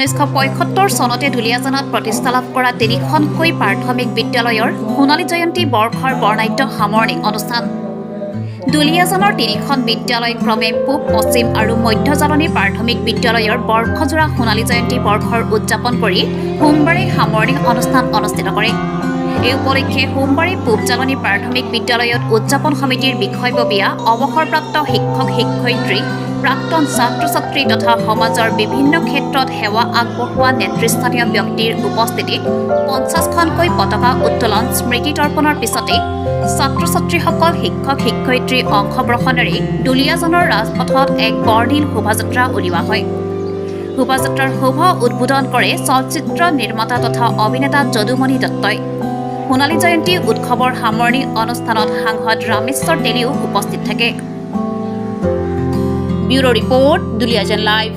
1975 চনতে দুলীয়াজানত প্ৰতিষ্ঠা লাভ কৰা তিনিখনকৈ প্ৰাথমিক বিদ্যালয়ৰ সোণালী জয়ন্তী বৰ্ষৰ বৰ্ণাঢ্য সামৰণি অনুষ্ঠান। দুলীয়াজানৰ তিনিখন বিদ্যালয় ক্ৰমে পূব, পশ্চিম আৰু মধ্য জালনী প্ৰাথমিক বিদ্যালয়ৰ বৰ্ষজোৰা সোণালী জয়ন্তী বৰ্ষৰ উদযাপন কৰি সোমবাৰে সামৰণি অনুষ্ঠান অনুষ্ঠিত কৰে। এই উপলক্ষে সোমবাৰে পূব জালনী প্ৰাথমিক বিদ্যালয়ত উদযাপন সমিতিৰ বিষয়ববীয়া অৱসৰপ্ৰাপ্ত শিক্ষক-শিক্ষয়িত্ৰী, প্ৰাক্তন ছাত্ৰ-ছাত্ৰী তথা সমাজৰ বিভিন্ন ক্ষেত্ৰত সেৱা আগবঢ়োৱা নেতৃস্থানীয় ব্যক্তিৰ উপস্থিতিত 50খনকৈ পতাকা উত্তোলন স্মৃতি তৰ্পণৰ পিছতে ছাত্ৰ-ছাত্ৰীসকল শিক্ষক-শিক্ষয়িত্ৰীৰ অংশগ্ৰহণেৰে দুলীয়াজানৰ ৰাজপথত এক বৰ্ণিল শোভাযাত্ৰা উলিওৱা হয়। শোভাযাত্ৰাৰ শুভ উদ্বোধন কৰে চলচ্চিত্ৰ নিৰ্মাতা তথা অভিনেতা যদুমণি দত্তই। সোণালী জয়ন্তী উৎসৱৰ সামৰণি অনুষ্ঠানত সাংসদ ৰামেশ্বৰ তেলীও উপস্থিত থাকে। Bureau report, Duliajan live.